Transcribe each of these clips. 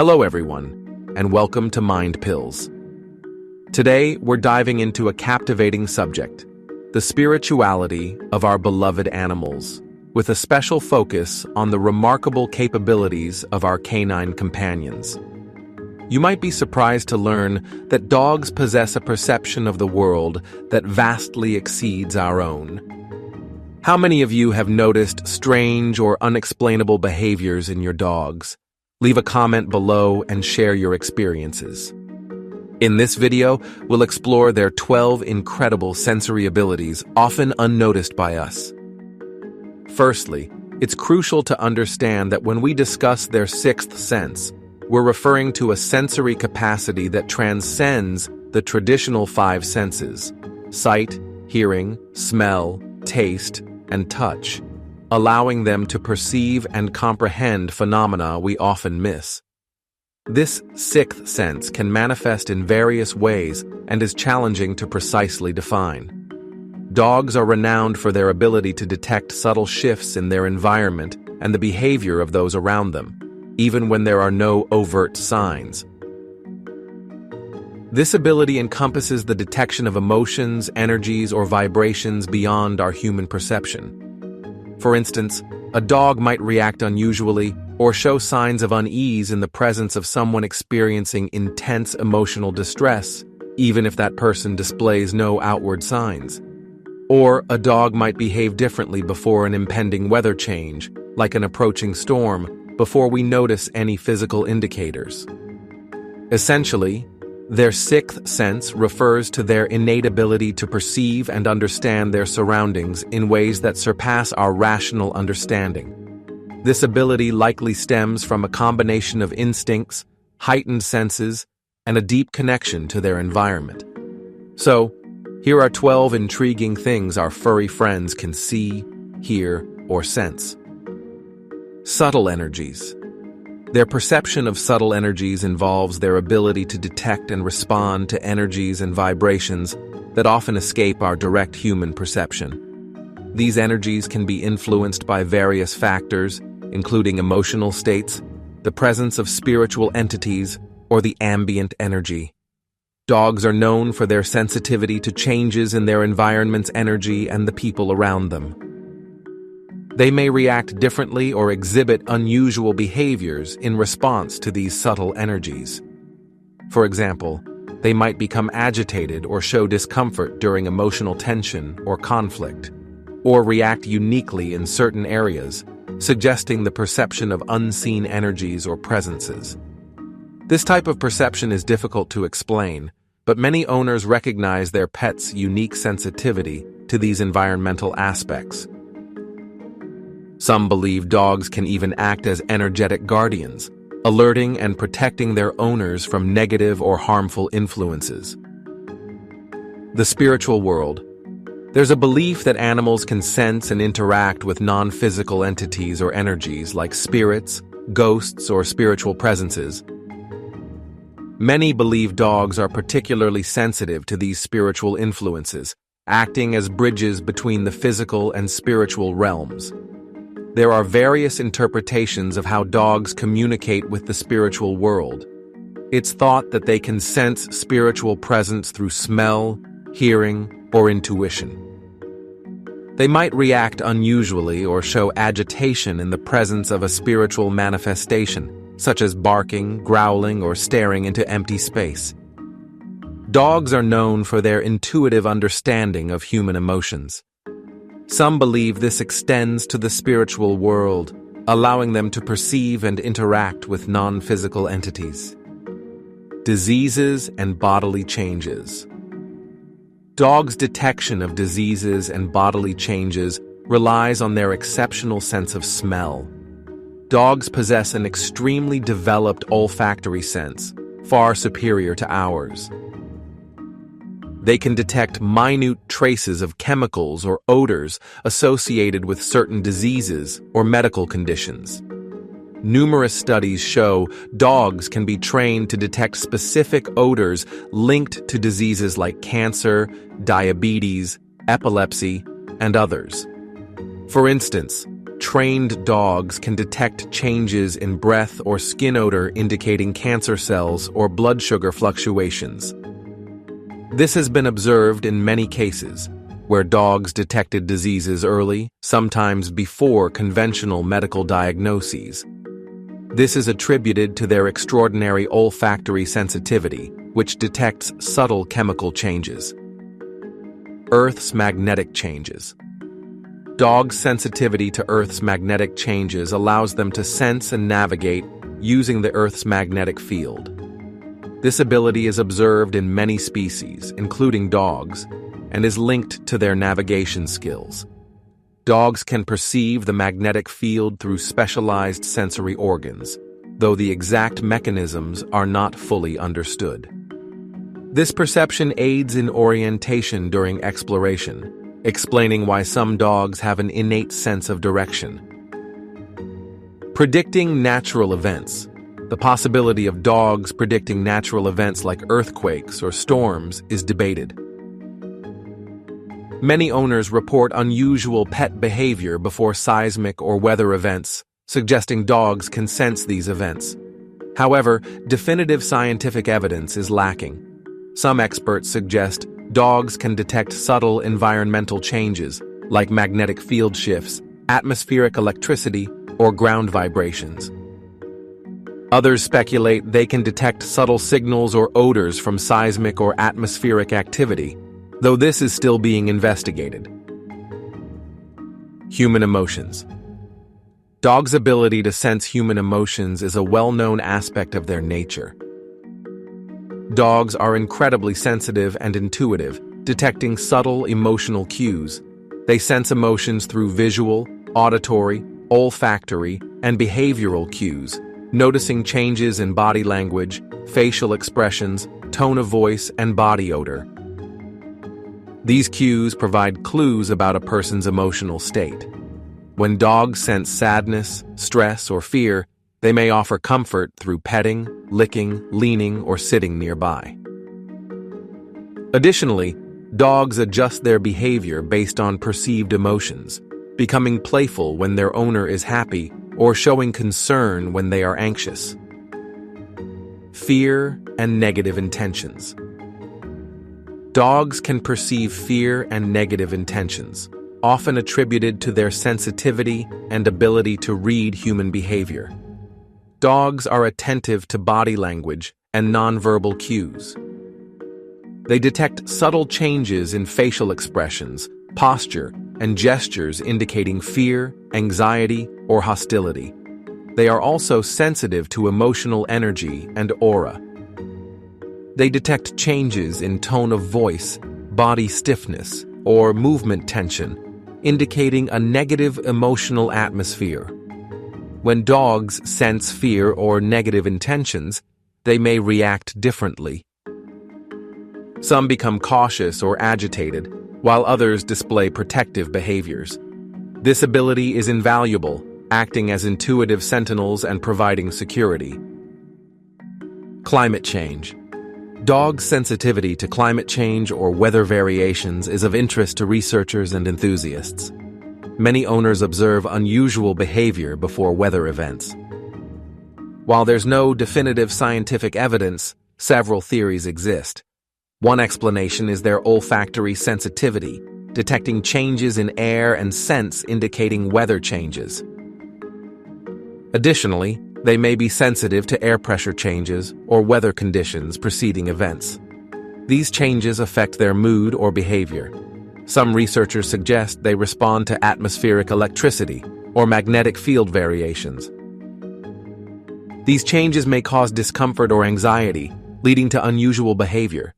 Hello everyone, and welcome to Mind Pills. Today, we're diving into a captivating subject, the spirituality of our beloved animals, with a special focus on the remarkable capabilities of our canine companions. You might be surprised to learn that dogs possess a perception of the world that vastly exceeds our own. How many of you have noticed strange or unexplainable behaviors in your dogs? Leave a comment below and share your experiences. In this video, we'll explore their 12 incredible sensory abilities, often unnoticed by us. Firstly, it's crucial to understand that when we discuss their sixth sense, we're referring to a sensory capacity that transcends the traditional five senses: sight, hearing, smell, taste, and touch, allowing them to perceive and comprehend phenomena we often miss. This sixth sense can manifest in various ways and is challenging to precisely define. Dogs are renowned for their ability to detect subtle shifts in their environment and the behavior of those around them, even when there are no overt signs. This ability encompasses the detection of emotions, energies, or vibrations beyond our human perception. For instance, a dog might react unusually or show signs of unease in the presence of someone experiencing intense emotional distress, even if that person displays no outward signs. Or a dog might behave differently before an impending weather change, like an approaching storm, before we notice any physical indicators. Essentially, their sixth sense refers to their innate ability to perceive and understand their surroundings in ways that surpass our rational understanding. This ability likely stems from a combination of instincts, heightened senses, and a deep connection to their environment. So, here are 12 intriguing things our furry friends can see, hear, or sense. Subtle energies. Their perception of subtle energies involves their ability to detect and respond to energies and vibrations that often escape our direct human perception. These energies can be influenced by various factors, including emotional states, the presence of spiritual entities, or the ambient energy. Dogs are known for their sensitivity to changes in their environment's energy and the people around them. They may react differently or exhibit unusual behaviors in response to these subtle energies. For example, they might become agitated or show discomfort during emotional tension or conflict, or react uniquely in certain areas, suggesting the perception of unseen energies or presences. This type of perception is difficult to explain, but many owners recognize their pets' unique sensitivity to these environmental aspects. Some believe dogs can even act as energetic guardians, alerting and protecting their owners from negative or harmful influences. The spiritual world. There's a belief that animals can sense and interact with non-physical entities or energies like spirits, ghosts, or spiritual presences. Many believe dogs are particularly sensitive to these spiritual influences, acting as bridges between the physical and spiritual realms. There are various interpretations of how dogs communicate with the spiritual world. It's thought that they can sense spiritual presence through smell, hearing, or intuition. They might react unusually or show agitation in the presence of a spiritual manifestation, such as barking, growling, or staring into empty space. Dogs are known for their intuitive understanding of human emotions. Some believe this extends to the spiritual world, allowing them to perceive and interact with non-physical entities. Diseases and bodily changes. Dogs' detection of diseases and bodily changes relies on their exceptional sense of smell. Dogs possess an extremely developed olfactory sense, far superior to ours. They can detect minute traces of chemicals or odors associated with certain diseases or medical conditions. Numerous studies show dogs can be trained to detect specific odors linked to diseases like cancer, diabetes, epilepsy, and others. For instance, trained dogs can detect changes in breath or skin odor indicating cancer cells or blood sugar fluctuations. This has been observed in many cases, where dogs detected diseases early, sometimes before conventional medical diagnoses. This is attributed to their extraordinary olfactory sensitivity, which detects subtle chemical changes. Earth's magnetic changes. Dogs' sensitivity to Earth's magnetic changes allows them to sense and navigate using the Earth's magnetic field. This ability is observed in many species, including dogs, and is linked to their navigation skills. Dogs can perceive the magnetic field through specialized sensory organs, though the exact mechanisms are not fully understood. This perception aids in orientation during exploration, explaining why some dogs have an innate sense of direction. Predicting natural events. The possibility of dogs predicting natural events like earthquakes or storms is debated. Many owners report unusual pet behavior before seismic or weather events, suggesting dogs can sense these events. However, definitive scientific evidence is lacking. Some experts suggest dogs can detect subtle environmental changes, like magnetic field shifts, atmospheric electricity, or ground vibrations. Others speculate they can detect subtle signals or odors from seismic or atmospheric activity, though this is still being investigated. Human emotions. Dogs' ability to sense human emotions is a well-known aspect of their nature. Dogs are incredibly sensitive and intuitive, detecting subtle emotional cues. They sense emotions through visual, auditory, olfactory, and behavioral cues, noticing changes in body language, facial expressions, tone of voice, and body odor. These cues provide clues about a person's emotional state. When dogs sense sadness, stress, or fear, they may offer comfort through petting, licking, leaning, or sitting nearby. Additionally, dogs adjust their behavior based on perceived emotions, becoming playful when their owner is happy or showing concern when they are anxious. Fear and negative intentions. Dogs can perceive fear and negative intentions, often attributed to their sensitivity and ability to read human behavior. Dogs are attentive to body language and nonverbal cues. They detect subtle changes in facial expressions, posture, and gestures indicating fear, anxiety, or hostility. They are also sensitive to emotional energy and aura. They detect changes in tone of voice, body stiffness, or movement tension, indicating a negative emotional atmosphere. When dogs sense fear or negative intentions, they may react differently. Some become cautious or agitated, while others display protective behaviors. This ability is invaluable, acting as intuitive sentinels and providing security. Climate change. Dogs' sensitivity to climate change or weather variations is of interest to researchers and enthusiasts. Many owners observe unusual behavior before weather events. While there's no definitive scientific evidence, several theories exist. One explanation is their olfactory sensitivity, detecting changes in air and scents indicating weather changes. Additionally, they may be sensitive to air pressure changes or weather conditions preceding events. These changes affect their mood or behavior. Some researchers suggest they respond to atmospheric electricity or magnetic field variations. These changes may cause discomfort or anxiety, leading to unusual behavior.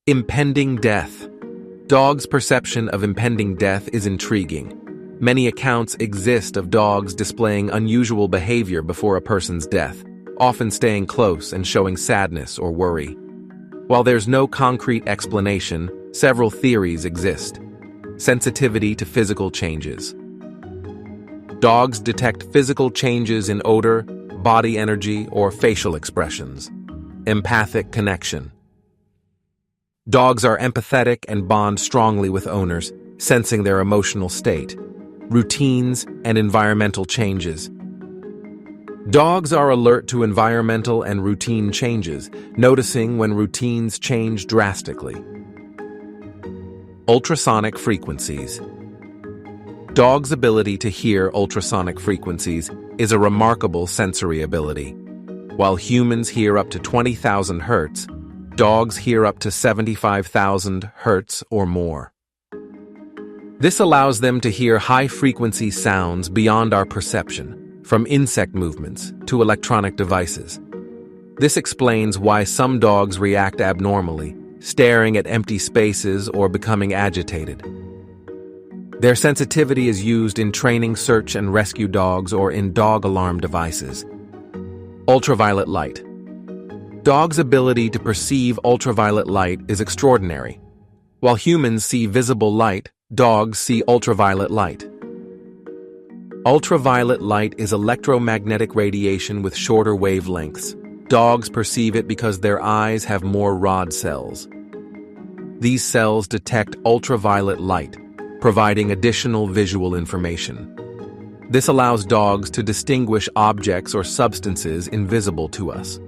Impending death. Dogs' perception of impending death is intriguing. Many accounts exist of dogs displaying unusual behavior before a person's death, often staying close and showing sadness or worry. While there's no concrete explanation, several theories exist. Sensitivity to physical changes. Dogs detect physical changes in odor, body energy, or facial expressions. Empathic connection. Dogs are empathetic and bond strongly with owners, sensing their emotional state. routines, and environmental changes. Dogs are alert to environmental and routine changes, noticing when routines change drastically. Ultrasonic frequencies. Dogs' ability to hear ultrasonic frequencies is a remarkable sensory ability. While humans hear up to 20,000 hertz, dogs hear up to 75,000 hertz or more. This allows them to hear high-frequency sounds beyond our perception, from insect movements to electronic devices. This explains why some dogs react abnormally, staring at empty spaces or becoming agitated. Their sensitivity is used in training search and rescue dogs or in dog alarm devices. Ultraviolet light. Dogs' ability to perceive ultraviolet light is extraordinary. While humans see visible light, dogs see ultraviolet light. Ultraviolet light is electromagnetic radiation with shorter wavelengths. Dogs perceive it because their eyes have more rod cells. These cells detect ultraviolet light, providing additional visual information. This allows dogs to distinguish objects or substances invisible to us.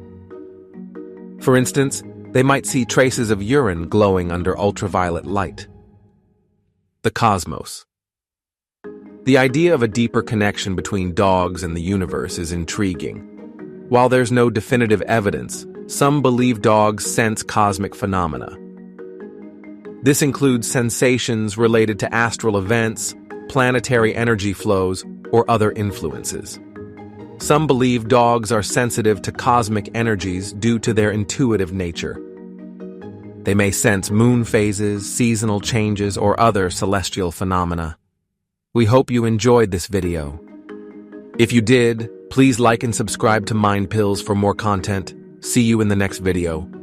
For instance, they might see traces of urine glowing under ultraviolet light. The cosmos. The idea of a deeper connection between dogs and the universe is intriguing. While there's no definitive evidence, some believe dogs sense cosmic phenomena. This includes sensations related to astral events, planetary energy flows, or other influences. Some believe dogs are sensitive to cosmic energies due to their intuitive nature. They may sense moon phases, seasonal changes, or other celestial phenomena. We hope you enjoyed this video. If you did, please like and subscribe to Mind Pills for more content. See you in the next video.